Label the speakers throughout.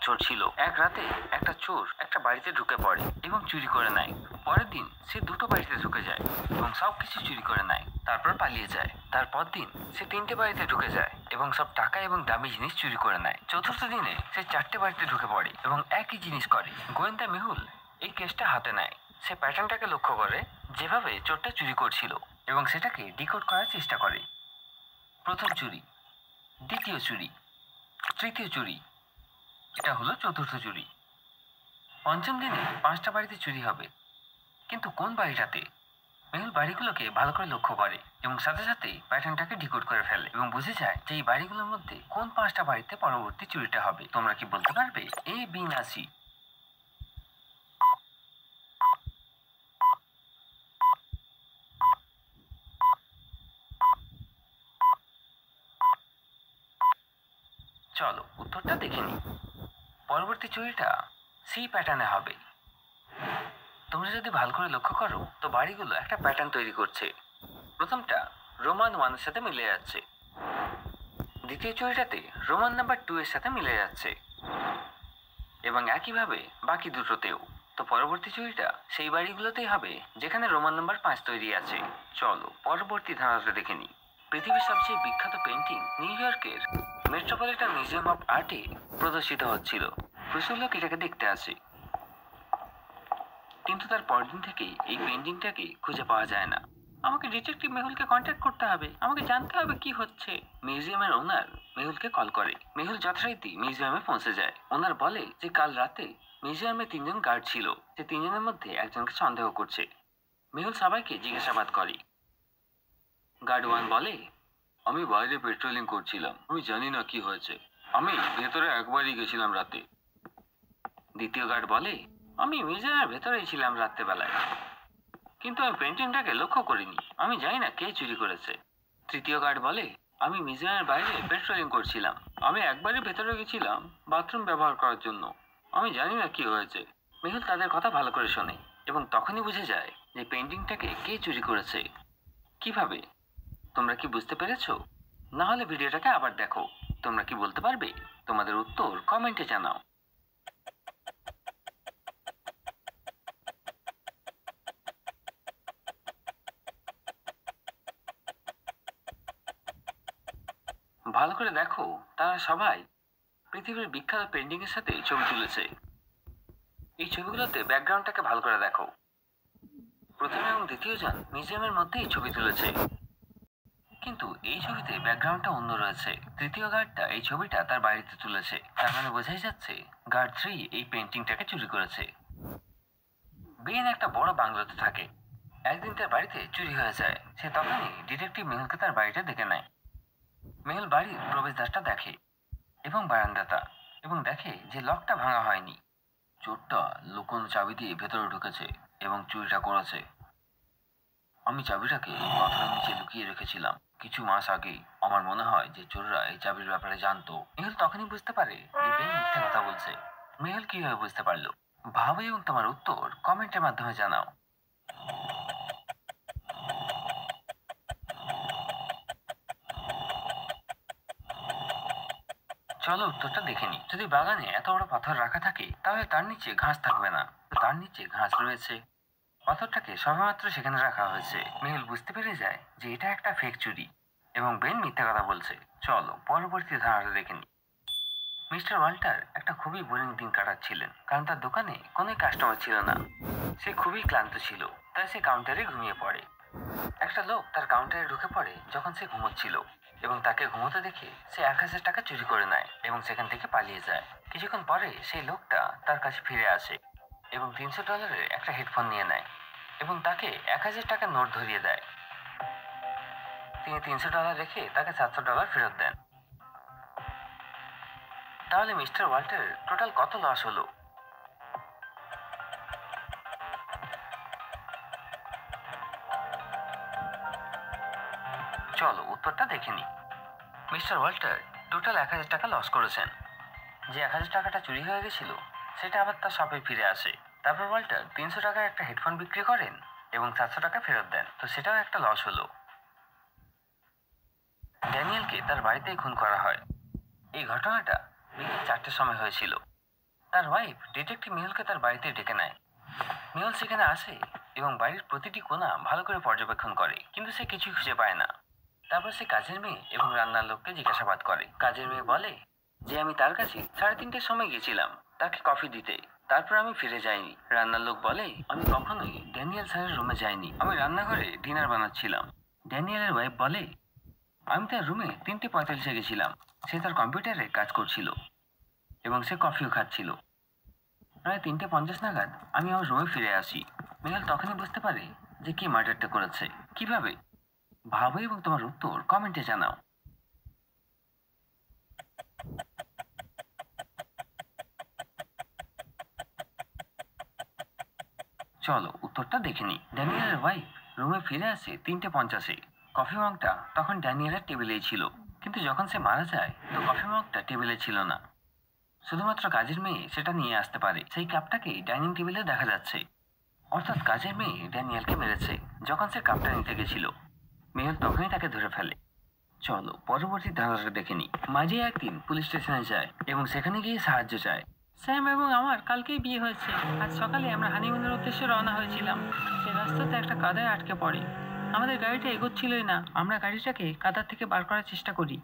Speaker 1: চোর ছিল। এক রাতে একটা চোর একটা বাড়িতে ঢুকে পড়ে এবং চুরি করে নেয়। পরের দিন সে দুটো বাড়িতে ঢুকে যায় এবং সবকিছু চুরি করে নেয়, তারপর পালিয়ে যায়। তারপর দিন সে তিনটে বাড়িতে ঢুকে যায় এবং সব টাকা এবং দামি জিনিস চুরি করে নেয়। চতুর্থ দিনে সে চারটে বাড়িতে ঢুকে পড়ে এবং একই জিনিস করে। গোয়েন্দা মেহুল এই কেসটা হাতে নেয়। সে প্যাটার্নটাকে লক্ষ্য করে, যেভাবে চোরটা চুরি করছিল, এবং সেটাকে ডিকোড করার চেষ্টা করে। প্রথম চুরি, দ্বিতীয় চুরি, তৃতীয় চুরি, এটা হলো চতুর্থ চুরি। পঞ্চম দিনে 5টা বাড়িতে চুরি হবে, কিন্তু কোন বাড়িটাতে? মেহুল বাড়িগুলোকে ভালো করে লক্ষ্য করে এবং সাথে সাথে প্যাটার্নটাকে ডিকোড করে ফেলে এবং বুঝে যায় যে এই বাড়িগুলোর মধ্যে কোন 5টা বাড়িতে পরবর্তী চুরিটা হবে। তোমরা কি বলতে পারবে? এ, বি না সি? চলো উত্তরটা দেখে নিই। পরবর্তী চুরিটা সি প্যাটার্নে হবে। তোমরা যদি ভালো করে লক্ষ্য করো তো বাড়িগুলো একটা প্যাটার্ন তৈরি করছে। প্রথমটা রোমান 1 এর সাথে মিলে যাচ্ছে, দ্বিতীয় চুরিটাতে রোমান নাম্বার 2 এর সাথে মিলে যাচ্ছে, এবং একইভাবে বাকি দুটোতেও। তো পরবর্তী চুরিটা সেই বাড়িগুলোতেই হবে যেখানে রোমান নাম্বার 5 তৈরি আছে। চলো পরবর্তী ধারণাটা দেখে নিই। পৃথিবীর সবচেয়ে বিখ্যাত পেন্টিং নিউ ইয়র্কের মেট্রোপলিটন মিউজিয়াম অফ আর্টে প্রদর্শিত হচ্ছিল। প্রচুর লোক এটাকে দেখতে আসে, কিন্তু তার পরদিন থেকেই এই পেন্টিংটাকে খুঁজে পাওয়া যায় না। আমাকে ডিটেকটিভ মেহুলকে কন্ট্যাক্ট করতে হবে, আমাকে জানতে হবে কি হচ্ছে। মিউজিয়ামের ওনার মেহুলকে কল করে। মেহুল যথারীতি মিউজিয়ামে পৌঁছে যায়। ওনার বলে যে কাল রাতে মিউজিয়ামে 3জন গার্ড ছিল, যে 3জনের মধ্যে একজনকে সন্দেহ করছে। মেহুল সবাইকে জিজ্ঞাসাবাদ করে। গার্ড 1 বলে, আমি বাইরে পেট্রোলিং করছিলাম, আমি জানি না কি হয়েছে, আমি ভেতরে একবারই গেছিলাম রাতে। দ্বিতীয় গার্ড বলে, আমি মিউজিয়ামের ভেতরেই ছিলাম রাত্রেবেলায়, কিন্তু আমি পেন্টিংটাকে লক্ষ্য করিনি, আমি জানি না কে চুরি করেছে। তৃতীয় গার্ড বলে, আমি মিউজিয়ামের বাইরে পেট্রোলিং করছিলাম, আমি একবারই ভেতরে গেছিলাম বাথরুম ব্যবহার করার জন্য, আমি জানি না কি হয়েছে। মেহুল তাদের কথা ভালো করে শোনে এবং তখনই বুঝে যায় যে পেন্টিংটাকে কে চুরি করেছে। কিভাবে? তোমরা কি বুঝতে পেরেছো? না হলে ভিডিওটাকে আবার দেখো। তোমরা কি বলতে পারবে? তোমাদের উত্তর কমেন্টে জানাও। ভালো করে দেখো, তারা সবাই পৃথিবীর বিখ্যাত পেন্টিং এর সাথে ছবি তুলেছে। এই ছবিগুলোতে ব্যাকগ্রাউন্ডটাকে ভালো করে দেখো। প্রথম এবং দ্বিতীয় জন মিউজিয়ামের মধ্যেই ছবি তুলেছে, কিন্তু এই ছবিতে ব্যাকগ্রাউন্ডটা অন্য রয়েছে। তৃতীয় গার্ডটা এই ছবিটা তার বাড়িতে তুলেছে, তার মানে বোঝাই যাচ্ছে গার্ড 3 এই পেন্টিংটাকে চুরি করেছে। বেন একটা বড় বাংলোতে থাকে। একদিন তার বাড়িতে চুরি হয়ে যায়। সে তখনই ডিটেকটিভ মেহুলকে তার বাড়িটা দেখে নেয়। মেহুল বাড়ির প্রবেশদ্বারটা দেখে এবং বারান্দাটা, এবং দেখে যে লকটা ভাঙা হয়নি। চোরটা লুকোনো চাবি দিয়ে ভেতরে ঢুকেছে এবং চুরিটা করেছে। আমি চাবিটাকে পাথরের নিচে লুকিয়ে রেখেছিলাম কিছু মাস আগেই। আমার মনে হয় যে চোররা এই চাবির ব্যাপারে জানতো। মেহুল তখনই বুঝতে পারে যে বেন মিথ্যে কথা বলছে। মেহুল কিভাবে বুঝতে পারলো? ভাবো এবং তোমার উত্তর কমেন্টের মাধ্যমে জানাও। চলো উত্তরটা দেখে নি। যদি বাগানে এত বড় পাথর রাখা থাকে তাহলে তার নিচে ঘাস থাকবে না। তার নিচে ঘাস রয়েছে। পাথরটাকে সবেমাত্র সেখানে রাখা হয়েছে। মেহুল বুঝতে পেরে যায় যে এটা একটা ফেক চুরি এবং বেন মিথ্যা কথা বলছে। চলো পরবর্তী ধারণাটা দেখে নি। মিস্টার ওয়াল্টার একটা খুবই বোরিং দিন কাটাচ্ছিলেন, কারণ তার দোকানে কোনো কাস্টমার ছিল না। সে খুবই ক্লান্ত ছিল, তাই সে কাউন্টারে ঘুমিয়ে পড়ে। একটা লোক তার কাউন্টারে ঢুকে পড়ে যখন সে ঘুমোচ্ছিল, এবং তাকে ঘুমোতে দেখে সে 1000 টাকা চুরি করে নেয় এবং সেখান থেকে পালিয়ে যায়। কিছুক্ষণ পরে সেই লোকটা তার কাছে ফিরে আসে এবং $300 একটা হেডফোন নিয়ে নেয় এবং তাকে 1000 টাকার নোট ধরিয়ে দেয়। তিনি $300 রেখে তাকে $700 ফেরত দেন। তাহলে মিস্টার ওয়াল্টার টোটাল কত লস হলো? চলো উত্তরটা দেখে নি। মিস্টার ওয়াল্টার টোটাল 1000 টাকা লস করেছেন। যে 1000 টাকাটা চুরি হয়ে গেছিল সেটা আবার তার শপে ফিরে আসে। তারপর ওয়াল্টার 300 টাকার একটা হেডফোন বিক্রি করেন এবং 700 টাকা ফেরত দেন। তো সেটাও একটা লস হলো। ড্যানিয়েলকে তার বাড়িতেই খুন করা হয়। এই ঘটনাটা বিকেল 4টের সময় হয়েছিল। তার ওয়াইফ ডিটেকটিভ মেহুলকে তার বাড়িতে ডেকে নেয়। মেহুল সেখানে আসে এবং বাড়ির প্রতিটি কোণা ভালো করে পর্যবেক্ষণ করে, কিন্তু সে কিছুই খুঁজে পায় না। তারপর সে কাজের মেয়ে এবং রান্নার লোককে জিজ্ঞাসাবাদ করে। কাজের মেয়ে বলে যে আমি তার কাছে 3:30টার সময় গেছিলাম তাকে কফি দিতে, তারপর আমি ফিরে যাইনি। রান্নার লোক বলে আমি কখনোই ড্যানিয়েল স্যারের রুমে যাইনি, আমি রান্নাঘরে ডিনার বানাচ্ছিলাম। ড্যানিয়েলের ওয়াইফ বলে আমি তার রুমে 3:45-এ গেছিলাম, সে তার কম্পিউটারে কাজ করছিল এবং সে কফিও খাচ্ছিল। প্রায় 3:50 নাগাদ আমি আমার রুমে ফিরে আসি। মেহুল তখনই বুঝতে পারে যে কি মার্ডারটা করেছে। কিভাবে ভাবো এবং তোমার উত্তর কমেন্টে জানাও। চলো উত্তরটা দেখে নি। ড্যানিয়েলের ওয়াইফ রুমে ফিরে আসে 3:50-এ। কফি মগটা তখন ড্যানিয়েলের টেবিলেই ছিল, কিন্তু যখন সে মারা যায় তো কফি মগটা টেবিলে ছিল না। শুধুমাত্র কাজের মেয়ে সেটা নিয়ে আসতে পারে। সেই কাপটাকেই ডাইনিং টেবিলে দেখা যাচ্ছে, অর্থাৎ কাজের মেয়ে ড্যানিয়েলকে মেরেছে যখন সে কাপটা নিতে গেছিল। মেহুল তখনই তাকে ধরে ফেলে। চলো পরবর্তী ধারাটা দেখে নি। মাঝে একদিন পুলিশ স্টেশনে যায় এবং সেখানে গিয়ে সাহায্য চায়। স্যাম এবং আমার কালকেই বিয়ে হয়েছে। আজ সকালে আমরা হানিমুনের উদ্দেশ্যে রওনা হয়েছিলাম। সে রাস্তাতে একটা কাদায় আটকে পড়ে। আমাদের গাড়িটা এগোচ্ছিলই না। আমরা গাড়িটাকে কাদার থেকে বার করার চেষ্টা করি,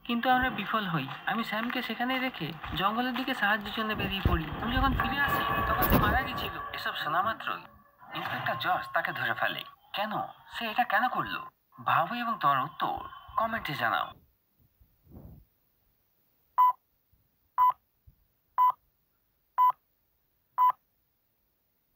Speaker 1: কিন্তু আমরা বিফল হই। আমি স্যামকে সেখানে রেখে জঙ্গলের দিকে সাহায্যের জন্য বেরিয়ে পড়ি। আমি যখন ফিরে আসি তখন সে মারা গেছিল। এসব শোনা মাত্রই ইন্সপেক্টর জর্জ তাকে ধরে ফেলে। কেন সে এটা কেন করলো ভাবো এবং তোমার উত্তর কমেন্টে জানাও।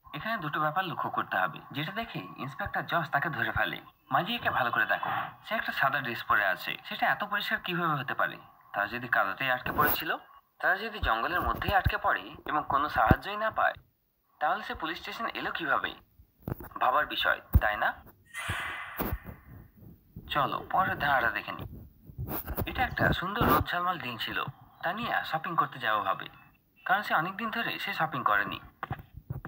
Speaker 1: এখানে দুটো ব্যাপার লক্ষ্য করতে হবে, যেটা দেখে ইন্সপেক্টর জর্জ তাকে ধরে ফেলে। মাঝি একে ভালো করে দেখো, সে একটা সাদা ড্রেস পরে আছে। সেটা এত পরিষ্কার কিভাবে হতে পারে? তারা যদি কাদাতেই আটকে পড়েছিল, তারা যদি জঙ্গলের মধ্যেই আটকে পড়ে এবং কোনো সাহায্যই না পায়, তাহলে সে পুলিশ স্টেশন এলো কিভাবে? ভাবার বিষয়, তাই না? চলো পরের ধারাটা দেখে নি। এটা একটা সুন্দর রোদ ঝলমল দিন ছিল। তানিয়া শপিং করতে যাওয়া ভাবে, কারণ সে অনেকদিন ধরে সে শপিং করেনি।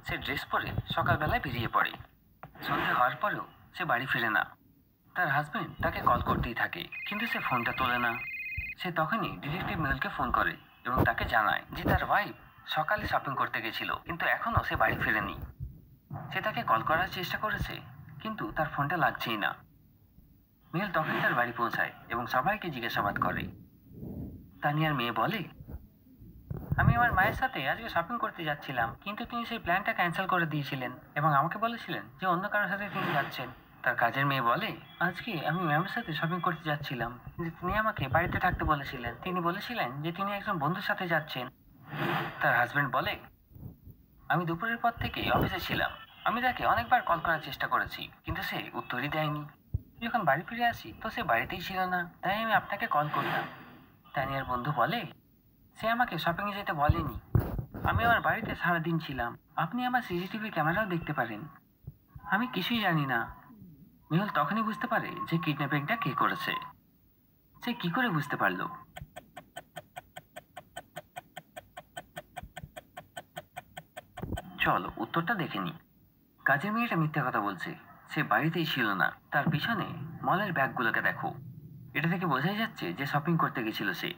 Speaker 1: সে ড্রেস পরে সকালবেলায় বেরিয়ে পড়ে। সন্ধে হওয়ার পরেও সে বাড়ি ফিরে না। তার হাজবেন্ড তাকে কল করতেই থাকে, কিন্তু সে ফোনটা তোলে না। সে তখনই ডিটেকটিভ মেহুলকে ফোন করে এবং তাকে জানায় যে তার ওয়াইফ সকালে শপিং করতে গেছিল, কিন্তু এখনো সে বাড়ি ফিরেনি। সে তাকে কল করার চেষ্টা করেছে, কিন্তু তার ফোনটা লাগছেই না। মেহুল তখনই তার বাড়ি পৌঁছায় এবং সবাইকে জিজ্ঞাসাবাদ করে। তানিয়ার মেয়ে বলে আমি আমার মায়ের সাথে আজকে শপিং করতে যাচ্ছিলাম, কিন্তু তিনি সেই প্ল্যানটা ক্যান্সেল করে দিয়েছিলেন এবং আমাকে বলেছিলেন যে অন্য কারোর সাথে তিনি যাচ্ছেন। তার কাজের মেয়ে বলে আজকে আমি ম্যামের সাথে শপিং করতে যাচ্ছিলাম, কিন্তু তিনি আমাকে বাড়িতে থাকতে বলেছিলেন। তিনি বলেছিলেন যে তিনি একজন বন্ধুর সাথে যাচ্ছেন। তার হাজবেন্ড বলে আমি দুপুরের পর থেকে অফিসে ছিলাম। আমি তাকে অনেকবার কল করার চেষ্টা করেছি, কিন্তু সে উত্তরই দেয়নি। যখন বাড়ি ফিরে আসি তো সে বাড়িতেই ছিল না, তাই আমি আপনাকে কল করলাম। তানিয়ার বন্ধু বলে সে আমাকে শপিংয়ে যেতে বলেনি। আমি আমার বাড়িতে সারাদিন ছিলাম। আপনি আমার সিসিটিভি ক্যামেরাও দেখতে পারেন। আমি কিছুই জানি না। মেহুল তখনই বুঝতে পারে যে কিডন্যাপিংটা কে করেছে। সে কি করে বুঝতে পারলো? চলো উত্তরটা দেখে নি। কাজের মেয়েটা মিথ্যে কথা বলছে, সে বাড়িতেই ছিল না। তার পিছনে মলের ব্যাগগুলোকে দেখো, এটা থেকে বোঝাই যাচ্ছে যে শপিং করতে গেছিল সে।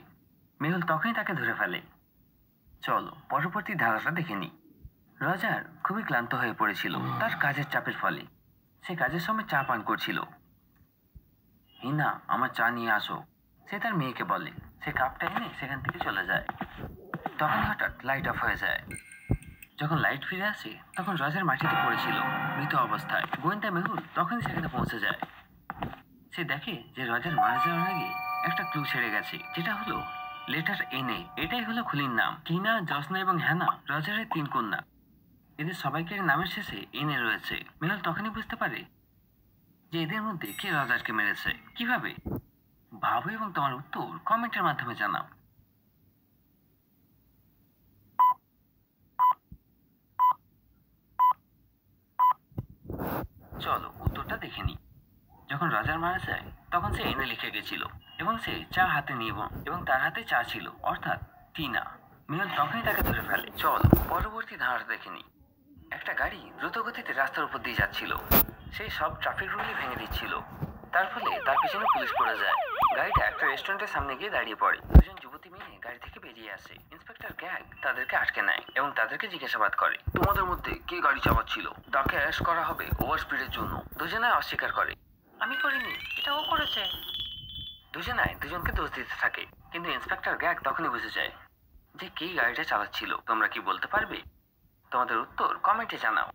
Speaker 1: মেহুল তখনই তাকে ধরে ফেলে। চলো পরবর্তী ধারাটা দেখে নি। রজার খুবই ক্লান্ত হয়ে পড়েছিল তার কাজের চাপের ফলে। সে কাজের সময় চা পান করছিল। হিনা আমার চা নিয়ে আসো, সে তার মেয়েকে বলে। সে কাপটা এনে সেখান থেকে চলে যায়। তখন হঠাৎ লাইট অফ হয়ে যায়। যখন লাইট ফিরে আসে তখন রজার মাটিতে পড়েছিল মৃত অবস্থায়। গোয়েন্দা মেহুল তখন সেখানে পৌঁছে যায়। সে দেখে যে রজার মারা যাওয়ার আগে একটা ক্লু ছেড়ে গেছে, যেটা হলো লেটার এনএ। এটাই হলো খুলির নাম। টিনা, জসনা এবং হ্যানা রজারের 3 কন্যা। এদের সবাইকে নামের শেষে এনএ রয়েছে। মেহুল তখনই বুঝতে পারে যে এদের মধ্যে কে রজারকে মেরেছে। কিভাবে ভাবো এবং তোমার উত্তর কমেন্টের মাধ্যমে জানাও। চলো উত্তরটা দেখে নি। যখন রজার মারা যায় তখন সে এনে লিখে গেছিল এবং সে চা হাতে নিয়ে এবং তার হাতে চা ছিল, অর্থাৎ টিনা। মেহুল তখনই তাকে ধরে ফেলে। চলো পরবর্তী ধারাটা দেখে নি। একটা গাড়ি দ্রুত গতিতে রাস্তার উপর দিয়ে যাচ্ছিল। সেই সব ট্রাফিক রুলই ভেঙে দিচ্ছিল। তার ফলে তার পিছনে পুলিশ পড়ে যায়। গাড়িটা একটা রেস্টুরেন্টের সামনে গিয়ে দাঁড়িয়ে পড়ে। দুজন যুবতী মেয়ে গাড়ি থেকে বেরিয়ে আসে। ইন্সপেক্টর ইন্সপেক্টর গ্যাগ তাদেরকে আটকে নেয় এবং তাদেরকে জিজ্ঞাসাবাদ করে, তোমাদের মধ্যে কে গাড়ি চালাচ্ছিল? তাকে অ্যারেস্ট করা হবে ওভার স্পিডের জন্য। দুজনে অস্বীকার করে, আমি করিনি, এটা ও করেছে। দুজনায় দুজনকে দোষ দিতে থাকে, কিন্তু ইন্সপেক্টর গ্যাগ তখনই বুঝে যায় যে কে গাড়িটা চালাচ্ছিল। তোমরা কি বলতে পারবে? তোমাদের উত্তর কমেন্টে জানাও।